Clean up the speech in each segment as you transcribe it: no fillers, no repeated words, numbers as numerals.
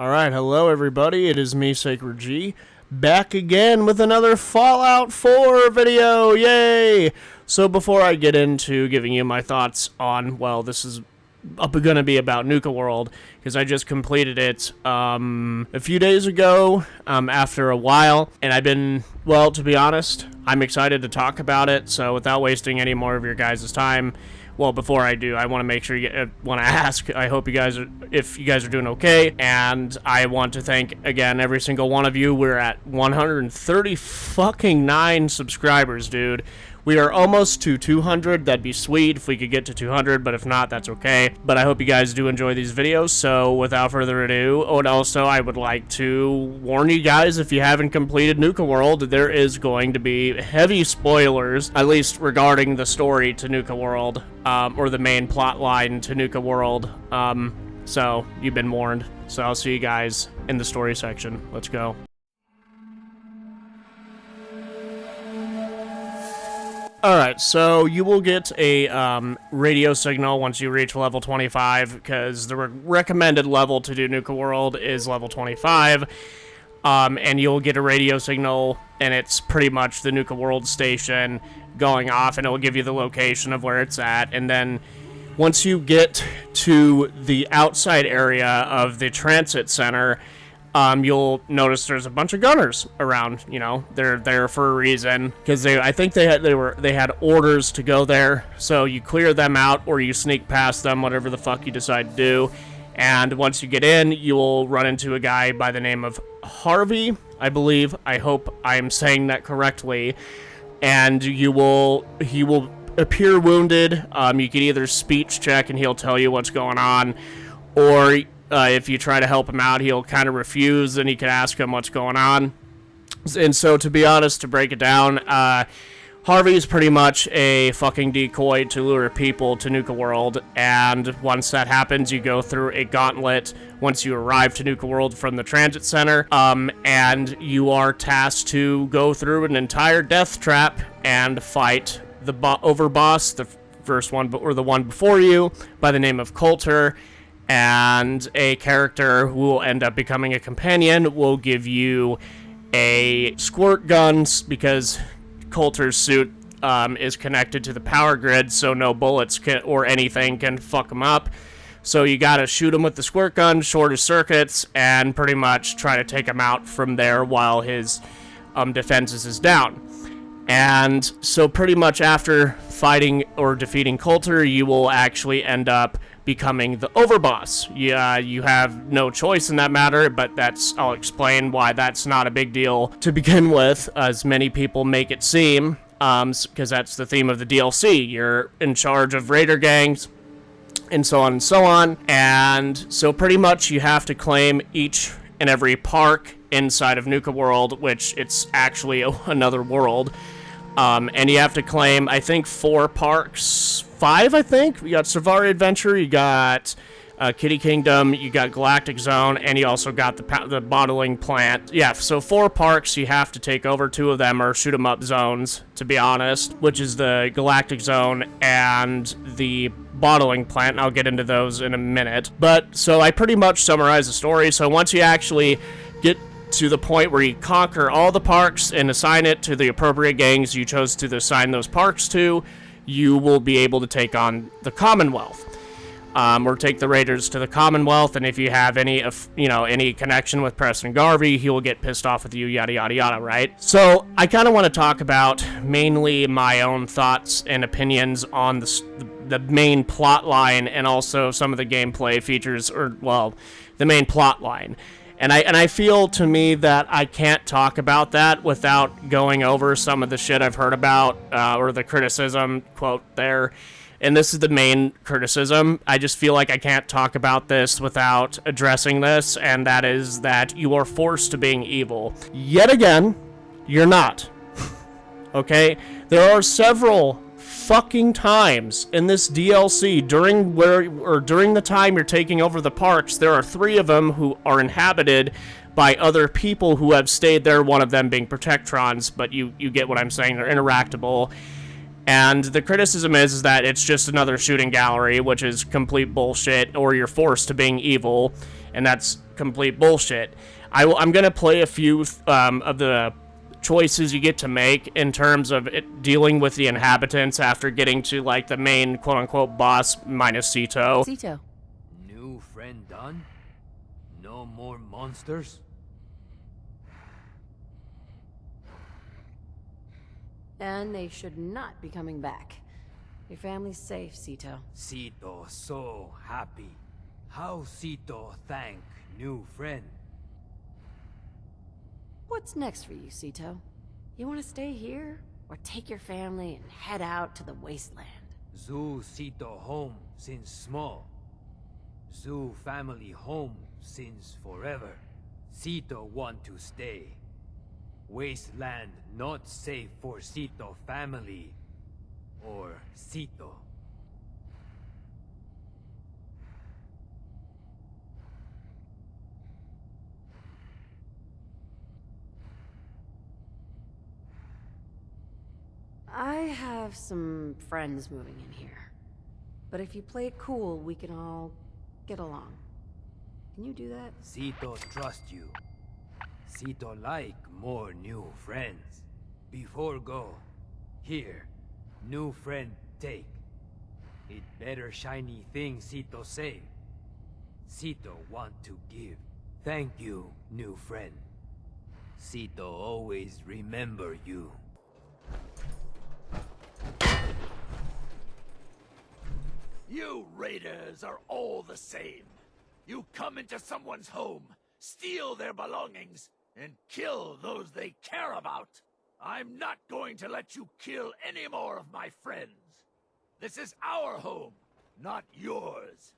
Alright, hello everybody, it is me, Sacred G, back again with another Fallout 4 video, yay! So before I get into giving you my thoughts on, well, this is going to be about Nuka World, because I just completed it a few days ago, after a while, and I've been, well, to be honest, I'm excited to talk about it, so without wasting any more of your guys' time, well, before I do, I want to make sure want to ask, I hope you guys if you guys are doing okay, and I want to thank, again, every single one of you. We're at 139 subscribers, dude. We are almost to 200. That'd be sweet if we could get to 200, but if not, that's okay. But I hope you guys do enjoy these videos, so without further ado, oh, and also I would like to warn you guys, if you haven't completed Nuka World, there is going to be heavy spoilers, at least regarding the story to Nuka World, or the main plot line to Nuka World, so you've been warned. So I'll see you guys in the story section. Let's go. Alright, so you will get a radio signal once you reach level 25, because the recommended level to do Nuka World is level 25, and you'll get a radio signal, and it's pretty much the Nuka World station going off, and it'll give you the location of where it's at, and then once you get to the outside area of the transit center, you'll notice there's a bunch of gunners around. You know, they're there for a reason, because I think they had orders to go there. So you clear them out, or you sneak past them, whatever the fuck you decide to do. And once you get in, you'll run into a guy by the name of Harvey, I believe. I hope I'm saying that correctly. And he will appear wounded. You can either speech check and he'll tell you what's going on, or if you try to help him out, he'll kind of refuse, and you can ask him what's going on. And so, to be honest, to break it down, Harvey's pretty much a fucking decoy to lure people to Nuka World, and once that happens, you go through a gauntlet once you arrive to Nuka World from the transit center, and you are tasked to go through an entire death trap and fight the overboss, the first one, or the one before you, by the name of Coulter. And a character who will end up becoming a companion will give you a squirt gun, because Coulter's suit is connected to the power grid, so no bullets or anything can fuck him up. So you gotta shoot him with the squirt gun, short his circuits, and pretty much try to take him out from there while his defenses is down. And so pretty much after fighting or defeating Coulter, you will actually end up becoming the overboss. Yeah, you have no choice in that matter, but I'll explain why that's not a big deal to begin with, as many people make it seem, because that's the theme of the DLC. You're in charge of raider gangs, and so on and so on, and so pretty much you have to claim each and every park inside of Nuka World, which it's actually another world. And you have to claim, I think, 4 parks, 5, I think. You got Safari Adventure, you got Kitty Kingdom, you got Galactic Zone, and you also got the bottling plant. Yeah, so 4 parks, you have to take over. 2 of them are shoot 'em up zones, to be honest, which is the Galactic Zone and the bottling plant, and I'll get into those in a minute. But, so I pretty much summarize the story. So once you actually get to the point where you conquer all the parks and assign it to the appropriate gangs you chose to assign those parks to, you will be able to take on the Commonwealth, or take the raiders to the Commonwealth. And if you have any connection with Preston Garvey, he will get pissed off with you, yada yada yada, right? So I kind of want to talk about mainly my own thoughts and opinions on the main plot line, and also some of the gameplay features, or well, the main plot line. And I feel, to me, that I can't talk about that without going over some of the shit I've heard about, or the criticism, quote, there. And this is the main criticism. I just feel like I can't talk about this without addressing this, and that is that you are forced to being evil. Yet again, you're not. Okay? There are several fucking times in this DLC during the time you're taking over the parks. There are 3 of them who are inhabited by other people who have stayed there, one of them being Protectrons, but you get what I'm saying, they're interactable. And the criticism is that it's just another shooting gallery, which is complete bullshit, or you're forced to being evil. and that's complete bullshit. I'm gonna play a few of the choices you get to make in terms of dealing with the inhabitants after getting to like the main quote-unquote boss minus Sito. Sito. New friend done? No more monsters? And they should not be coming back. Your family's safe, Sito. Sito so happy. How Sito thank new friend? What's next for you, Sito? You want to stay here? Or take your family and head out to the wasteland? Zoo Sito home since small. Zoo family home since forever. Sito want to stay. Wasteland not safe for Sito family. Or Sito. I have some friends moving in here. But if you play it cool, we can all get along. Can you do that? Sito trust you. Sito like more new friends. Before go, here, new friend take. It better shiny thing Sito say. Sito want to give. Thank you, new friend. Sito always remember you. You raiders are all the same. You come into someone's home, steal their belongings, and kill those they care about. I'm not going to let you kill any more of my friends. This is our home, not yours.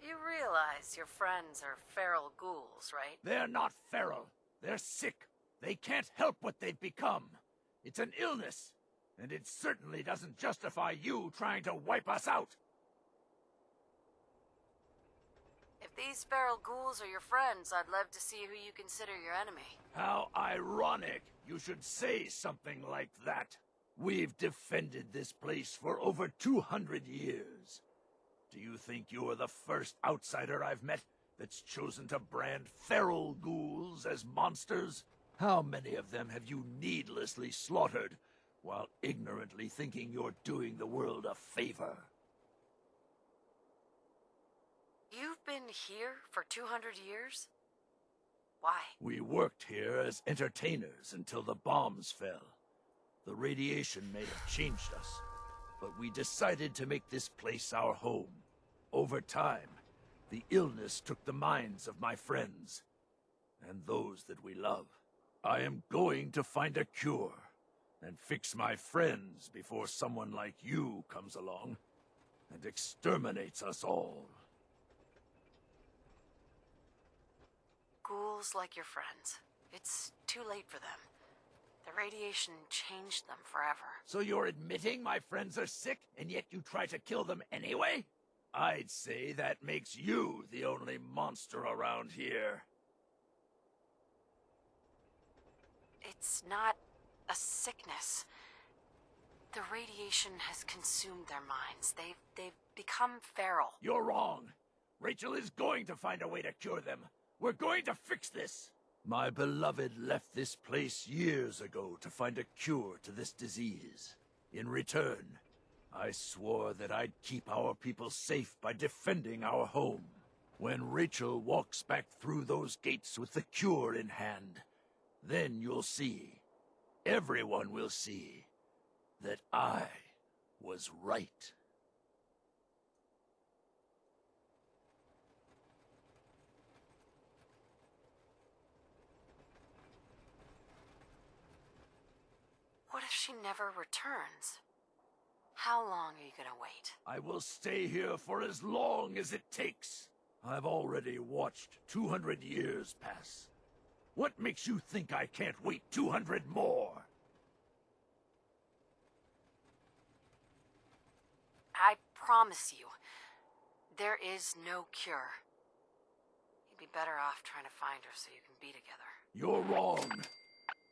You realize your friends are feral ghouls, right? They're not feral. They're sick. They can't help what they've become. It's an illness, and it certainly doesn't justify you trying to wipe us out. If these feral ghouls are your friends, I'd love to see who you consider your enemy. How ironic you should say something like that. We've defended this place for over 200 years. Do you think you're the first outsider I've met that's chosen to brand feral ghouls as monsters? How many of them have you needlessly slaughtered, while ignorantly thinking you're doing the world a favor? You've been here for 200 years? Why? We worked here as entertainers until the bombs fell. The radiation may have changed us, but we decided to make this place our home. Over time, the illness took the minds of my friends, and those that we love. I am going to find a cure, and fix my friends before someone like you comes along, and exterminates us all. Ghouls like your friends. It's too late for them. The radiation changed them forever. So you're admitting my friends are sick, and yet you try to kill them anyway? I'd say that makes you the only monster around here. It's not a sickness. The radiation has consumed their minds. They've become feral. You're wrong. Rachel is going to find a way to cure them. We're going to fix this. My beloved left this place years ago to find a cure to this disease. In return, I swore that I'd keep our people safe by defending our home. When Rachel walks back through those gates with the cure in hand, then you'll see, everyone will see, that I was right. What if she never returns? How long are you gonna wait? I will stay here for as long as it takes. I've already watched 200 years pass. What makes you think I can't wait 200 more? I promise you, there is no cure. You'd be better off trying to find her so you can be together. You're wrong.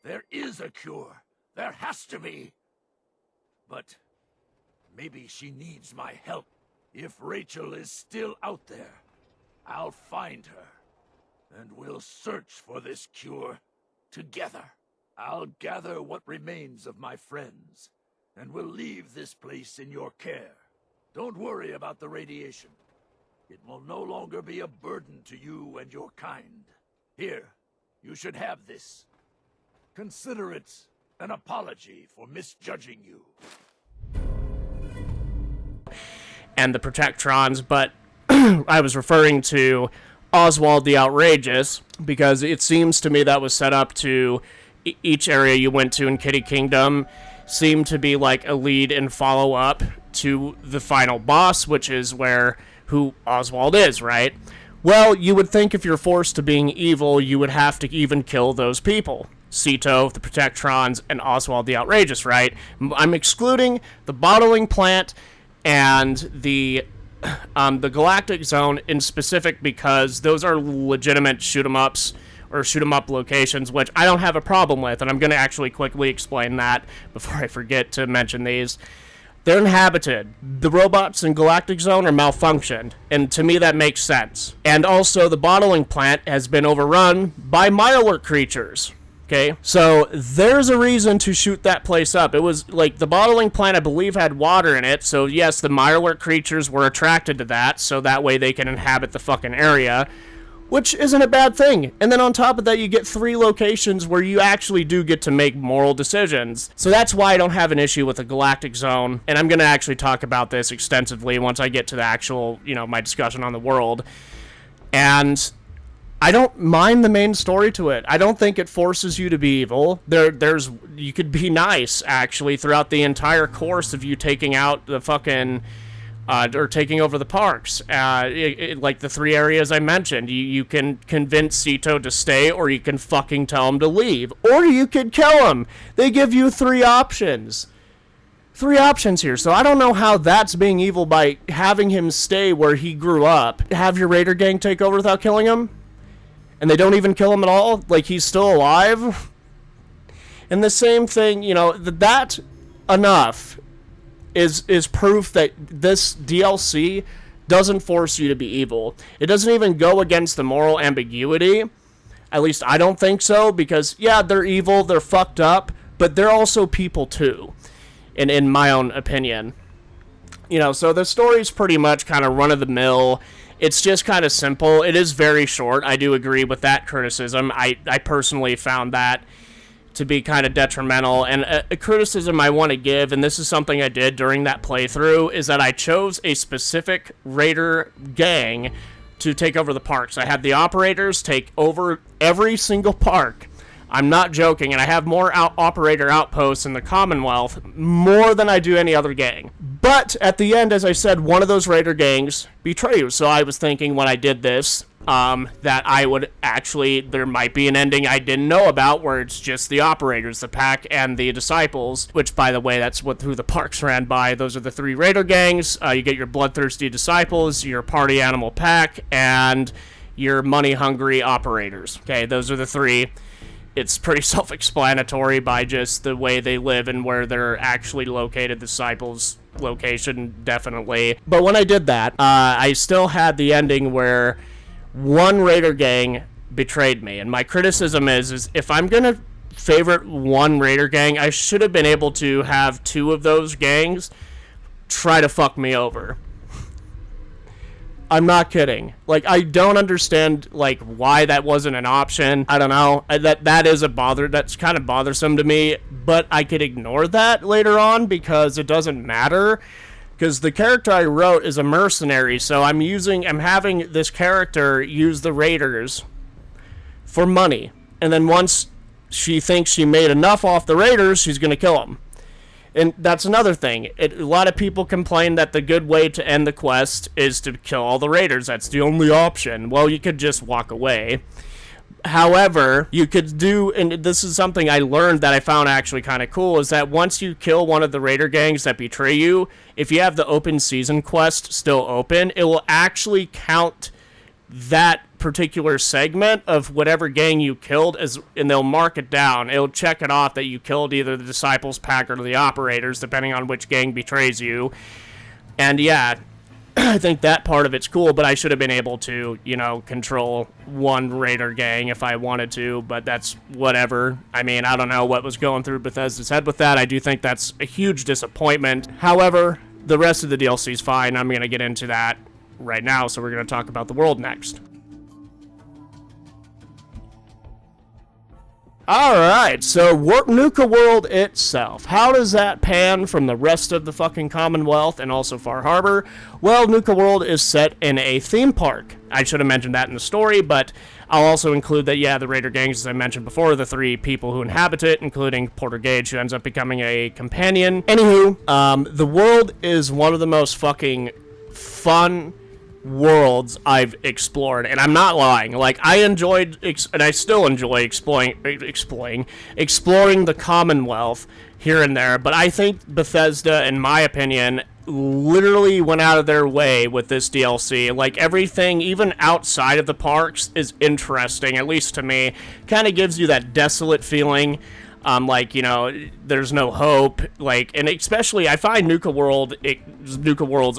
There is a cure. There has to be. But Maybe she needs my help. If Rachel is still out there, I'll find her, and we'll search for this cure together. I'll gather what remains of my friends, and we'll leave this place in your care. Don't worry about the radiation. It will no longer be a burden to you and your kind. Here, you should have this. Consider it an apology for misjudging you. And the Protectrons, but I was referring to Oswald the Outrageous, because it seems to me that was set up to each area you went to in Kitty Kingdom seemed to be like a lead and follow-up to the final boss, which is who Oswald is, right? Well, you would think if you're forced to being evil, you would have to even kill those people. Ceto, the Protectrons, and Oswald the Outrageous, right? I'm excluding the bottling plant and the Galactic Zone in specific because those are legitimate shoot-em-ups or shoot-em-up locations, which I don't have a problem with, and I'm going to actually quickly explain that before I forget to mention these. They're inhabited. The robots in Galactic Zone are malfunctioned, and to me that makes sense. And also, the bottling plant has been overrun by Mirelurk creatures. Okay, so there's a reason to shoot that place up. It was like the bottling plant, I believe, had water in it, so yes, the Mirelurk creatures were attracted to that, so that way they can inhabit the fucking area, which isn't a bad thing. And then on top of that, you get 3 locations where you actually do get to make moral decisions. So that's why I don't have an issue with the Galactic Zone, and I'm going to actually talk about this extensively once I get to the actual, my discussion on the world. And I don't mind the main story to it. I don't think it forces you to be evil. You could be nice, actually, throughout the entire course of you taking out the fucking, or taking over the parks. Like the 3 areas I mentioned. You can convince Ceto to stay, or you can fucking tell him to leave. Or you could kill him. They give you 3 options. 3 options here, so I don't know how that's being evil by having him stay where he grew up. Have your Raider gang take over without killing him? And they don't even kill him at all? Like, he's still alive? And the same thing, that enough is proof that this DLC doesn't force you to be evil. It doesn't even go against the moral ambiguity. At least I don't think so, because, yeah, they're evil, they're fucked up, but they're also people too, in my own opinion. So the story's pretty much kind of run-of-the-mill. It's just kind of simple. It is very short. I do agree with that criticism. I personally found that to be kind of detrimental. And a criticism I want to give, and this is something I did during that playthrough, is that I chose a specific Raider gang to take over the parks. I had the operators take over every single park. I'm not joking, and I have more operator outposts in the Commonwealth, more than I do any other gang. But at the end, as I said, one of those Raider gangs betray you. So I was thinking when I did this, that I would actually, there might be an ending I didn't know about where it's just the operators, the pack, and the disciples, which, by the way, that's who the parks ran by. Those are the 3 Raider gangs. You get your bloodthirsty disciples, your party animal pack, and your money-hungry operators. Okay, those are the 3. It's pretty self-explanatory by just the way they live and where they're actually located. The disciples' location, definitely. But when I did that, I still had the ending where one Raider gang betrayed me. And my criticism is if I'm going to favorite one Raider gang, I should have been able to have 2 of those gangs try to fuck me over. I'm not kidding. Like, I don't understand, like, why that wasn't an option. I don't know. That is that's kind of bothersome to me, but I could ignore that later on because it doesn't matter. Because the character I wrote is a mercenary, so I'm having this character use the Raiders for money. And then once she thinks she made enough off the Raiders, she's going to kill them. And that's another thing. A lot of people complain that the good way to end the quest is to kill all the Raiders. That's the only option. Well, you could just walk away. However, you could do, and this is something I learned that I found actually kind of cool, is that once you kill one of the Raider gangs that betray you, if you have the open season quest still open, it will actually count that particular segment of whatever gang you killed, and they'll mark it down. It'll check it off that you killed either the Disciples Pack or the Operators, depending on which gang betrays you. And yeah, I think that part of it's cool, but I should have been able to, you know, control one Raider gang if I wanted to, but that's whatever. I mean, I don't know what was going through Bethesda's head with that. I do think that's a huge disappointment. However, the rest of the DLC is fine. I'm going to get into that right now, so we're going to talk about the world next. Alright, so Nuka World itself. How does that pan from the rest of the fucking Commonwealth and also Far Harbor? Well, Nuka World is set in a theme park. I should have mentioned that in the story, but I'll also include that, yeah, the Raider gangs, as I mentioned before, the 3 people who inhabit it, including Porter Gage, who ends up becoming a companion. Anywho, the world is one of the most fucking fun worlds I've explored, and I'm not lying. Like, I enjoyed, and I still enjoy exploring the Commonwealth here and there, but I think Bethesda, in my opinion, literally went out of their way with this DLC. Like, everything, even outside of the parks, is interesting, at least to me. Kind of gives you that desolate feeling. Like, you know, there's no hope, like, and especially, I find Nuka World's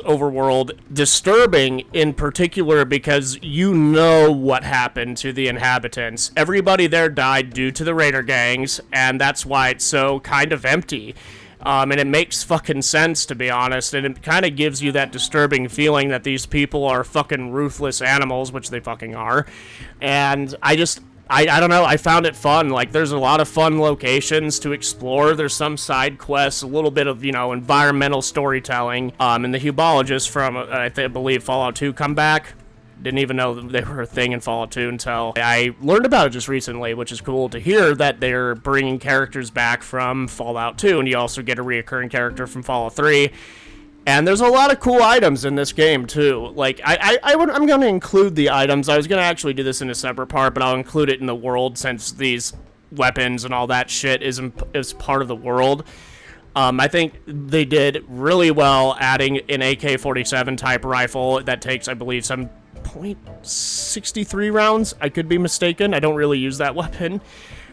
overworld disturbing in particular because you know what happened to the inhabitants. Everybody there died due to the Raider gangs, and that's why it's so kind of empty. And it makes fucking sense, to be honest, and it kind of gives you that disturbing feeling that these people are fucking ruthless animals, which they fucking are, and I don't know, I found it fun. Like, there's a lot of fun locations to explore. There's some side quests, a little bit of, you know, environmental storytelling. And the Hubologists from, I believe, Fallout 2 come back. Didn't even know they were a thing in Fallout 2 until I learned about it just recently, which is cool to hear that they're bringing characters back from Fallout 2, and you also get a reoccurring character from Fallout 3. And there's a lot of cool items in this game, too. Like, I'm going to include the items. I was going to actually do this in a separate part, but I'll include it in the world since these weapons and all that shit is part of the world. I think they did really well adding an AK-47 type rifle that takes, I believe, some .63 rounds. I could be mistaken. I don't really use that weapon.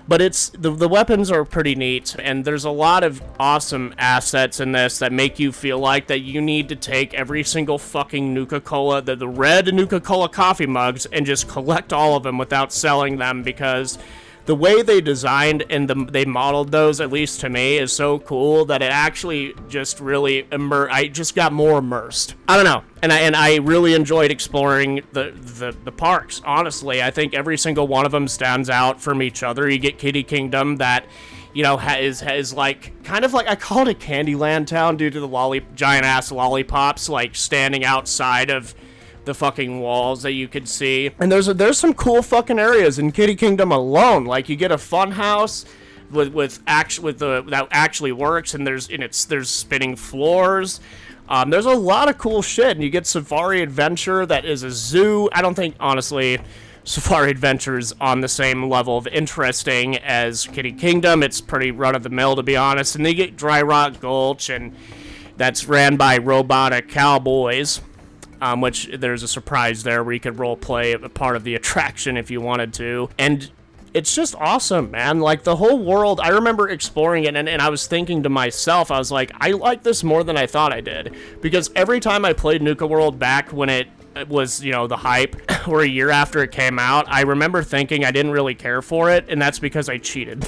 But it's the weapons are pretty neat, and there's a lot of awesome assets in this that make you feel like that you need to take every single fucking Nuka-Cola, the red Nuka-Cola coffee mugs, and just collect all of them without selling them, because the way they designed and they modeled those, at least to me, is so cool that it actually just really I just got more immersed. I don't know, and I really enjoyed exploring the parks. Honestly, I think every single one of them stands out from each other. You get Kitty Kingdom that, you know, is like kind of like, I call it a Candyland town due to the giant ass lollipops like standing outside of the fucking walls that you could see. And there's some cool fucking areas in Kitty Kingdom alone. Like, you get a fun house that actually works, and there's spinning floors. There's a lot of cool shit, and you get Safari Adventure that is a zoo. I don't think, honestly, Safari Adventure is on the same level of interesting as Kitty Kingdom. It's pretty run-of-the-mill, to be honest. And they get Dry Rock Gulch, and that's ran by robotic cowboys. Which there's a surprise there where you could role play a part of the attraction if you wanted to. And it's just awesome, man. Like, the whole world, I remember exploring it, and I was thinking to myself, I was like, I like this more than I thought I did. Because every time I played Nuka World back when it was, you know, the hype, or a year after it came out, I remember thinking I didn't really care for it, and that's because I cheated.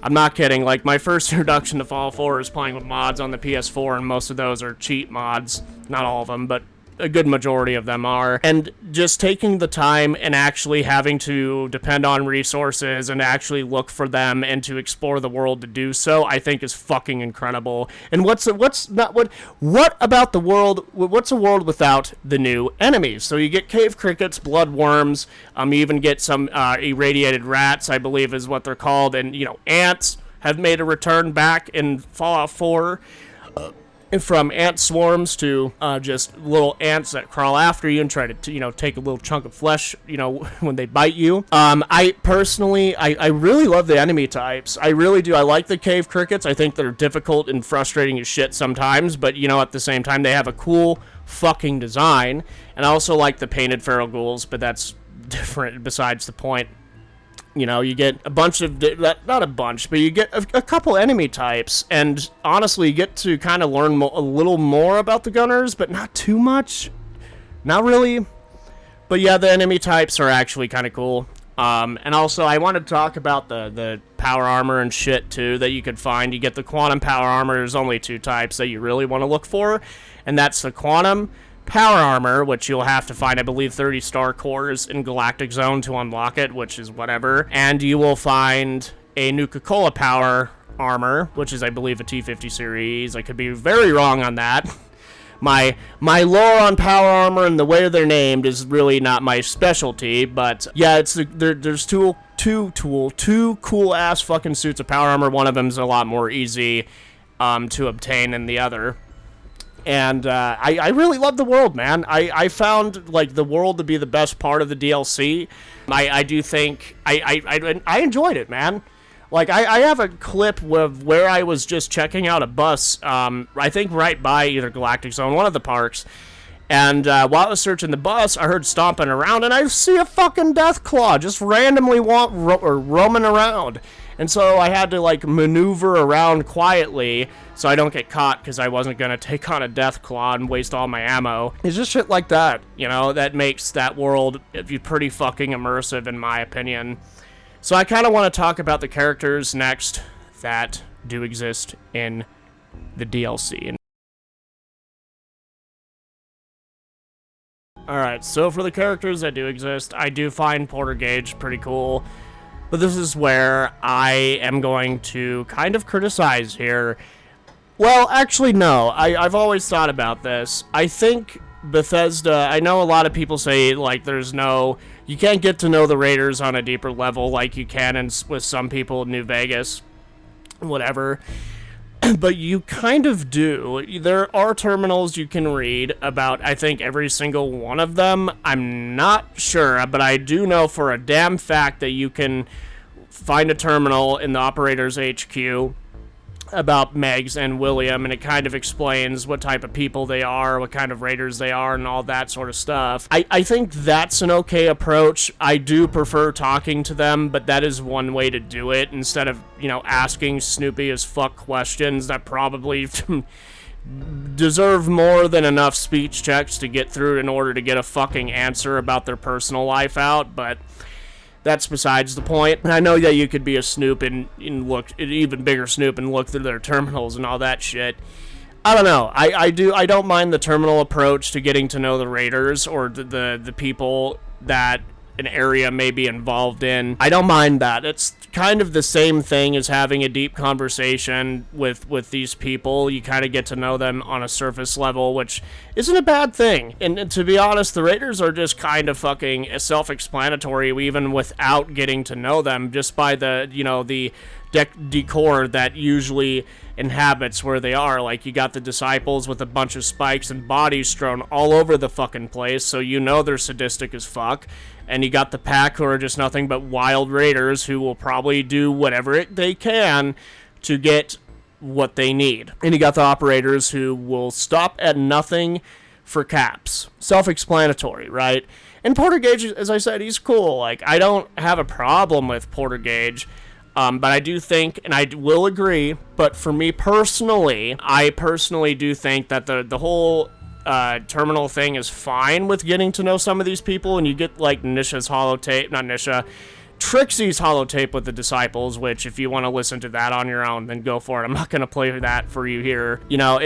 I'm not kidding. Like, my first introduction to Fallout 4 is playing with mods on the PS4, and most of those are cheat mods. Not all of them, but a good majority of them are. And just taking the time and actually having to depend on resources and actually look for them and to explore the world to do so, I think is fucking incredible. And what about the world? What's a world without the new enemies? So you get cave crickets, bloodworms. You even get some irradiated rats, I believe is what they're called, and, you know, ants have made a return back in Fallout 4. From ant swarms to just little ants that crawl after you and try to, you know, take a little chunk of flesh, you know, when they bite you. I personally, I really love the enemy types. I really do. I like the cave crickets. I think they're difficult and frustrating as shit sometimes, but, you know, at the same time, they have a cool, fucking design. And I also like the painted feral ghouls, but that's different besides the point. You know, you get a bunch of, not a bunch, but you get a couple enemy types, and honestly, you get to kind of learn a little more about the gunners, but not too much. Not really. But yeah, the enemy types are actually kind of cool. And also, I want to talk about the power armor and shit, too, that you could find. You get the quantum power armor. There's only 2 types that you really want to look for, and that's the quantum power armor, which you'll have to find, I believe, 30 star cores in Galactic Zone to unlock it, which is whatever. And you will find a Nuka-Cola power armor, which is, I believe, a T50 series. I could be very wrong on that. My lore on power armor and the way they're named is really not my specialty, but yeah, there's two cool ass fucking suits of power armor. One of them's a lot more easy to obtain than the other. And I really love the world, man. I found like the world to be the best part of the DLC. I do think I enjoyed it, man. Like, I have a clip where I was just checking out a bus, I think right by either Galactic Zone, one of the parks, and while I was searching the bus, I heard stomping around, and I see a fucking Deathclaw just randomly roaming around. And so I had to, like, maneuver around quietly so I don't get caught, because I wasn't going to take on a Deathclaw and waste all my ammo. It's just shit like that, you know, that makes that world pretty fucking immersive, in my opinion. So I kind of want to talk about the characters next that do exist in the DLC. Alright, so for the characters that do exist, I do find Porter Gage pretty cool. But this is where I am going to kind of criticize here. Well, actually, no. I've always thought about this. I think Bethesda, I know a lot of people say, like, you can't get to know the Raiders on a deeper level like you can with some people in New Vegas, whatever. But you kind of do. There are terminals you can read about, I think, every single one of them. I'm not sure, but I do know for a damn fact that you can find a terminal in the operator's HQ about Megs and William, and it kind of explains what type of people they are, what kind of raiders they are, and all that sort of stuff. I think that's an okay approach. I do prefer talking to them, but that is one way to do it, instead of, you know, asking Snoopy as fuck questions that probably deserve more than enough speech checks to get through in order to get a fucking answer about their personal life out, but that's besides the point. And I know that you could be a Snoop and look, an even bigger Snoop, and look through their terminals and all that shit. I don't know. I don't mind the terminal approach to getting to know the raiders or the people that an area may be involved in. I don't mind that. It's kind of the same thing as having a deep conversation with these people. You kind of get to know them on a surface level, which isn't a bad thing. And to be honest, the raiders are just kind of fucking self-explanatory, even without getting to know them, just by the, you know, the decor that usually inhabits where they are. Like, you got the disciples with a bunch of spikes and bodies strewn all over the fucking place, so you know they're sadistic as fuck. And you got the pack, who are just nothing but wild raiders who will probably do whatever they can to get what they need. And you got the operators who will stop at nothing for caps. Self-explanatory, right? And Porter Gage, as I said, he's cool. Like, I don't have a problem with Porter Gage. But I do think, and I will agree, but for me personally, I personally do think that the whole terminal thing is fine with getting to know some of these people, and you get, like, Trixie's holotape with the disciples, which, if you want to listen to that on your own, then go for it. I'm not going to play that for you here. You know,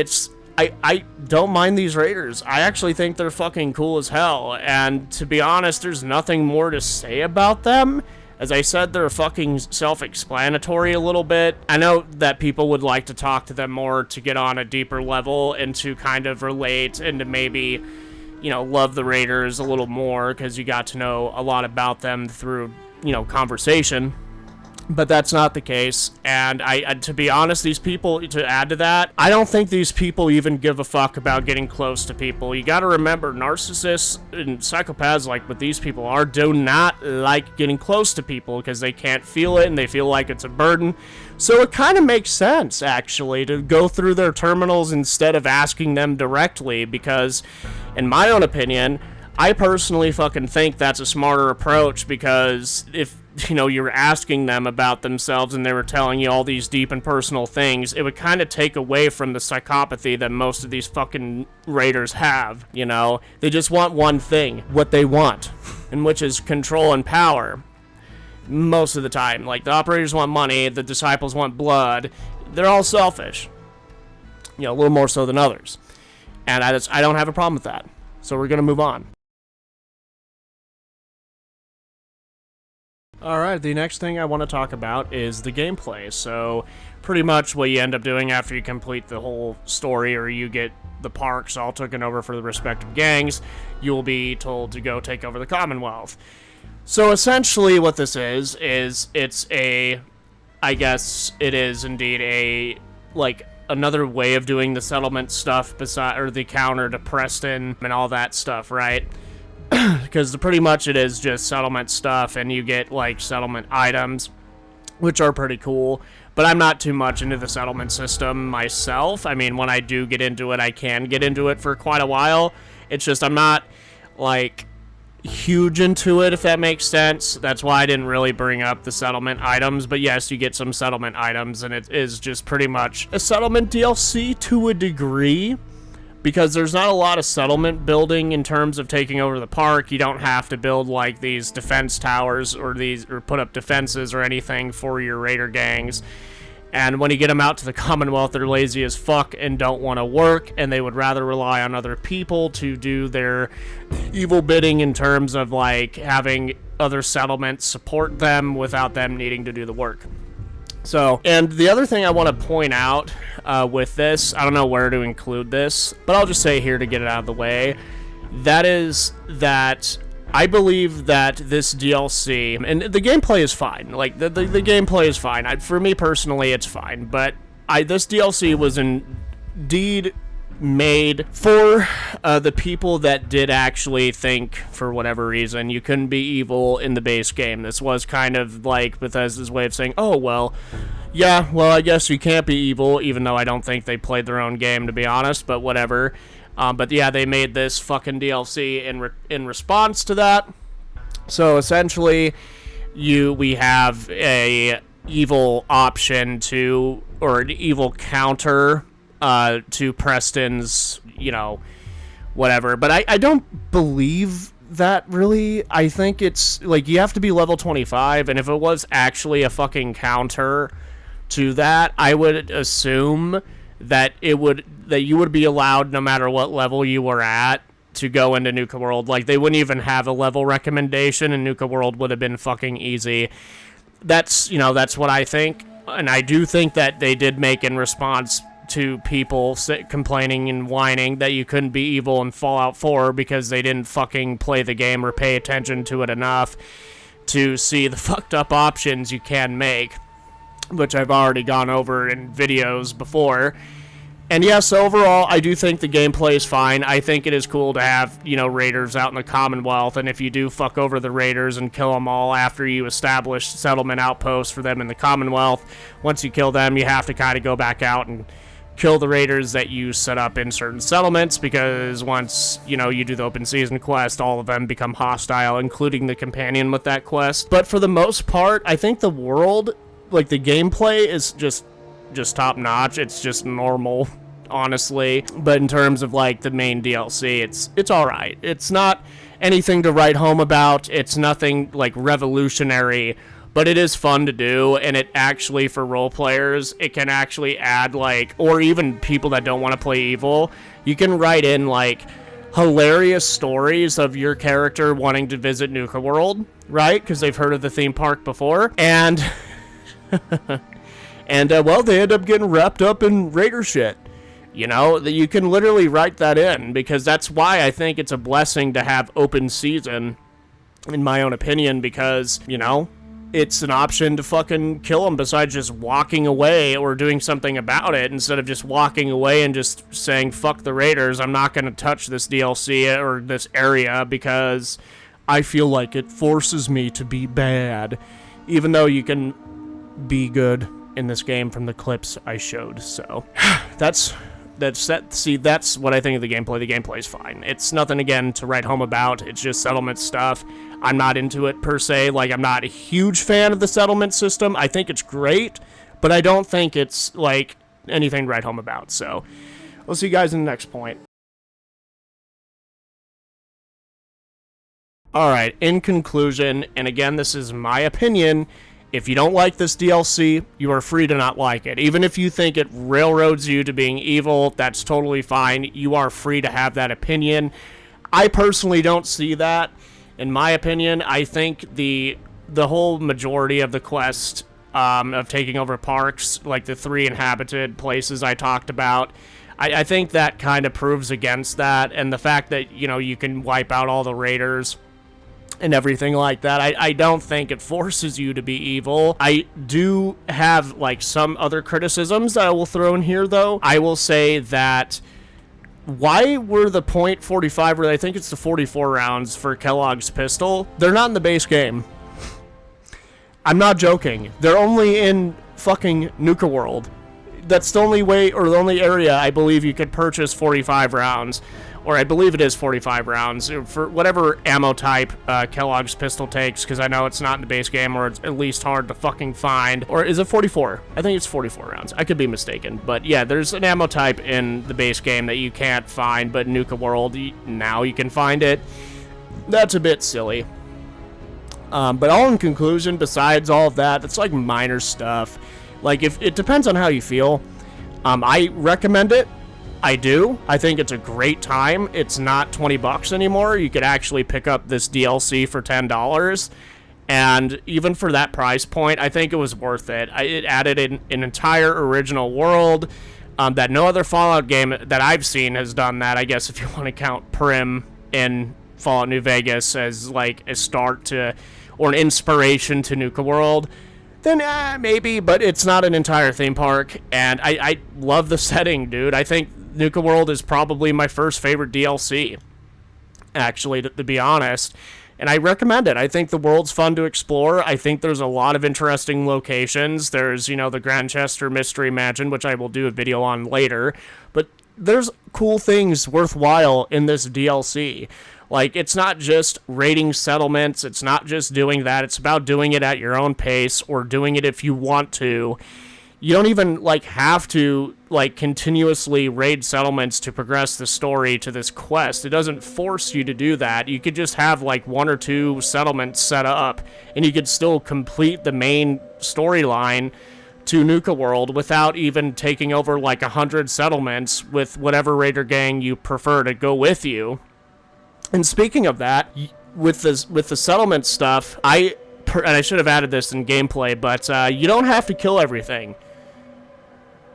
I don't mind these raiders. I actually think they're fucking cool as hell, and to be honest, there's nothing more to say about them. As I said, they're fucking self-explanatory a little bit. I know that people would like to talk to them more to get on a deeper level and to kind of relate and to maybe, you know, love the raiders a little more, because you got to know a lot about them through, you know, conversation. But that's not the case, and to be honest, these people, to add to that, I don't think these people even give a fuck about getting close to people. You gotta remember, narcissists and psychopaths, like what these people are, do not like getting close to people because they can't feel it and they feel like it's a burden. So it kind of makes sense, actually, to go through their terminals instead of asking them directly, because, in my own opinion, I personally fucking think that's a smarter approach, because if, you know, you're asking them about themselves and they were telling you all these deep and personal things, it would kind of take away from the psychopathy that most of these fucking raiders have, you know? They just want one thing, what they want, and which is control and power. Most of the time. Like, the operators want money, the disciples want blood. They're all selfish. You know, a little more so than others. And I don't have a problem with that. So we're gonna move on. Alright, the next thing I want to talk about is the gameplay. So, pretty much what you end up doing after you complete the whole story, or you get the parks all taken over for the respective gangs, you will be told to go take over the Commonwealth. So essentially what this is it's a, I guess it is indeed a, like, another way of doing the settlement stuff beside, or the counter to Preston and all that stuff, right? Because pretty much it is just settlement stuff, and you get, like, settlement items, which are pretty cool. But I'm not too much into the settlement system myself. I mean, when I do get into it, I can get into it for quite a while. It's just I'm not, like, huge into it, if that makes sense. That's why I didn't really bring up the settlement items. But yes, you get some settlement items, and it is just pretty much a settlement DLC to a degree. Because there's not a lot of settlement building in terms of taking over the park. You don't have to build, like, these defense towers or put up defenses or anything for your raider gangs. And when you get them out to the Commonwealth, they're lazy as fuck and don't want to work, and they would rather rely on other people to do their evil bidding in terms of, like, having other settlements support them without them needing to do the work. So, and the other thing I want to point out with this, I don't know where to include this, but I'll just say here to get it out of the way, that is that I believe that this DLC, and the gameplay is fine, like, the gameplay is fine. For me personally, it's fine, but this DLC was indeed made for the people that did actually think, for whatever reason, you couldn't be evil in the base game. This was kind of like Bethesda's way of saying, oh, well, yeah, well, I guess you can't be evil, even though I don't think they played their own game, to be honest, but whatever. But yeah, they made this fucking DLC in response to that. So essentially, we have a evil option to, or an evil counter to Preston's, you know, whatever. But I don't believe that, really. I think it's, like, you have to be level 25, and if it was actually a fucking counter to that, I would assume that you would be allowed, no matter what level you were at, to go into Nuka World. Like, they wouldn't even have a level recommendation, and Nuka World would have been fucking easy. That's, you know, that's what I think, and I do think that they did make in response to people complaining and whining that you couldn't be evil in Fallout 4 because they didn't fucking play the game or pay attention to it enough to see the fucked up options you can make, which I've already gone over in videos before. And yes, overall, I do think the gameplay is fine. I think it is cool to have, you know, raiders out in the Commonwealth, and if you do fuck over the raiders and kill them all after you establish settlement outposts for them in the Commonwealth, once you kill them, you have to kind of go back out and kill the raiders that you set up in certain settlements, because once, you know, you do the open season quest, all of them become hostile, including the companion with that quest. But for the most part, I think the world, like, the gameplay is just top notch. It's just normal, honestly. But in terms of, like, the main DLC, it's all right. It's not anything to write home about. It's nothing, like, revolutionary, but it is fun to do, and it actually, for role players, it can actually add, like, or even people that don't want to play evil, you can write in, like, hilarious stories of your character wanting to visit Nuka World, right? Because they've heard of the theme park before, and well, they end up getting wrapped up in raider shit. You know, that you can literally write that in, because that's why I think it's a blessing to have open season, in my own opinion, because, you know, it's an option to fucking kill them besides just walking away or doing something about it, instead of just walking away and just saying, fuck the raiders, I'm not going to touch this DLC or this area because I feel like it forces me to be bad, even though you can be good in this game from the clips I showed. So that's what I think of the gameplay. The gameplay is fine. It's nothing, again, to write home about. It's just settlement stuff. I'm not into it per se. Like, I'm not a huge fan of the settlement system. I think it's great, but I don't think it's like anything to write home about. So we'll see you guys in the next point. Alright, in conclusion, and again, this is my opinion, if you don't like this DLC, you are free to not like it. Even if you think it railroads you to being evil, that's totally fine. You are free to have that opinion. I personally don't see that. In my opinion, I think the whole majority of the quest of taking over parks, like the 3 inhabited places I talked about, I think that kind of proves against that. And the fact that, you know, you can wipe out all the raiders and everything like that, I don't think it forces you to be evil. I do have, like, some other criticisms that I will throw in here, though. I will say that why were the .45, or I think it's the 44 rounds for Kellogg's pistol, they're not in the base game. I'm not joking. They're only in fucking Nuka World. That's the only way, or the only area I believe you could purchase 45 rounds. Or I believe it is 45 rounds, for whatever ammo type Kellogg's pistol takes, because I know it's not in the base game, or it's at least hard to fucking find. Or is it 44? I think it's 44 rounds. I could be mistaken. But yeah, there's an ammo type in the base game that you can't find, but in Nuka World, now you can find it. That's a bit silly. But all in conclusion, besides all of that, it's like minor stuff. Like, if it depends on how you feel. I recommend it. I do. I think it's a great time. It's not $20 anymore. You could actually pick up this DLC for $10. And even for that price point, I think it was worth it. It added an entire original world that no other Fallout game that I've seen has done that. I guess if you want to count Prim in Fallout New Vegas as like a start to, or an inspiration to Nuka World, then maybe, but it's not an entire theme park. And I love the setting, dude. I think Nuka World is probably my first favorite DLC, actually, to be honest. And I recommend it. I think the world's fun to explore. I think there's a lot of interesting locations. There's, you know, the Grantchester Mystery Mansion, which I will do a video on later. But there's cool things worthwhile in this DLC. Like, it's not just raiding settlements. It's not just doing that. It's about doing it at your own pace, or doing it if you want to. You don't even, like, have to, like, continuously raid settlements to progress the story to this quest. It doesn't force you to do that. You could just have, like, 1 or 2 settlements set up, and you could still complete the main storyline to Nuka World without even taking over, like, 100 settlements with whatever raider gang you prefer to go with you. And speaking of that, with the settlement stuff, and I should have added this in gameplay, but you don't have to kill everything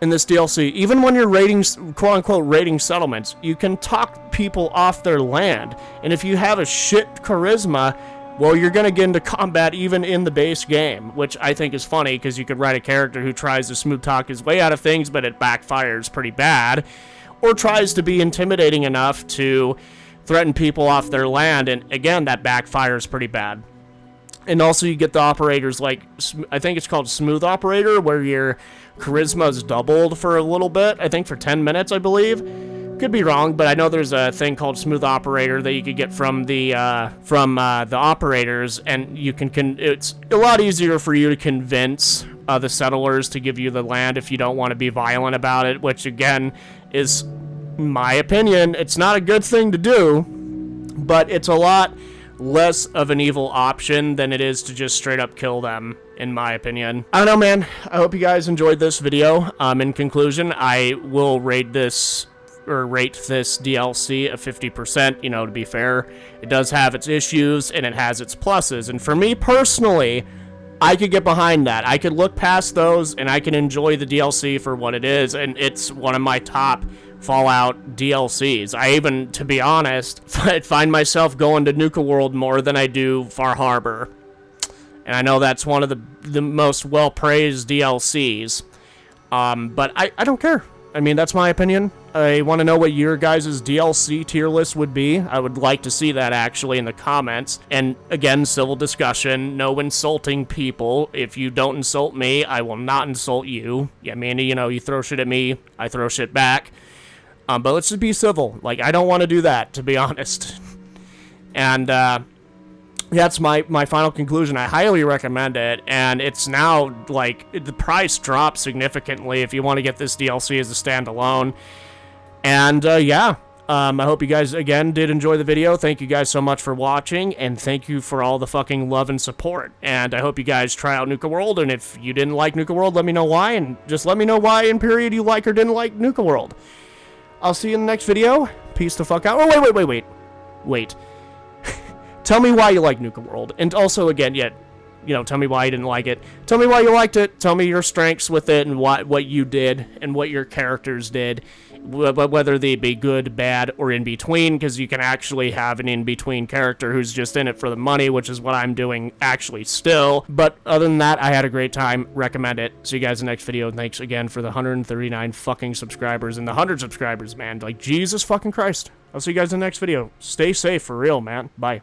in this DLC. Even when you're raiding, quote-unquote, raiding settlements, you can talk people off their land. And if you have a shit charisma, well, you're going to get into combat even in the base game, which I think is funny, because you could write a character who tries to smooth talk his way out of things, but it backfires pretty bad, or tries to be intimidating enough to threaten people off their land, and again, that backfires pretty bad. And also you get the operators, like, I think it's called Smooth Operator, where your charisma is doubled for a little bit. I think for 10 minutes, I believe. Could be wrong, but I know there's a thing called Smooth Operator that you could get from the operators, and you can it's a lot easier for you to convince the settlers to give you the land if you don't want to be violent about it, which again is, in my opinion, it's not a good thing to do, but it's a lot less of an evil option than it is to just straight up kill them, in my opinion. I don't know, man. I hope you guys enjoyed this video. In conclusion, I will rate this DLC a 50%, you know, to be fair. It does have its issues, and it has its pluses, and for me personally, I could get behind that. I could look past those, and I can enjoy the DLC for what it is, and it's one of my top Fallout DLCs. I even, to be honest, find myself going to Nuka World more than I do Far Harbor. And I know that's one of the most well-praised DLCs. But I don't care. I mean, that's my opinion. I want to know what your guys' DLC tier list would be. I would like to see that, actually, in the comments. And, again, civil discussion. No insulting people. If you don't insult me, I will not insult you. Yeah, Mandy, you know, you throw shit at me, I throw shit back. But let's just be civil. Like, I don't want to do that, to be honest. And, that's my final conclusion. I highly recommend it, and it's now, like, the price dropped significantly if you want to get this DLC as a standalone. And, yeah, I hope you guys, again, did enjoy the video. Thank you guys so much for watching, and thank you for all the fucking love and support. And I hope you guys try out Nuka World, and if you didn't like Nuka World, let me know why, and just let me know why, in period, you like or didn't like Nuka World. I'll see you in the next video. Peace the fuck out. Oh, wait. Tell me why you like Nuka World. And also, again, tell me why you didn't like it. Tell me why you liked it. Tell me your strengths with it and what you did and what your characters did. Whether they be good, bad, or in between, because you can actually have an in-between character who's just in it for the money, which is what I'm doing actually still. But other than that, I had a great time. Recommend it. See you guys in the next video. Thanks again for the 139 fucking subscribers and the 100 subscribers, man. Like, Jesus fucking Christ. I'll see you guys in the next video. Stay safe for real, man. Bye.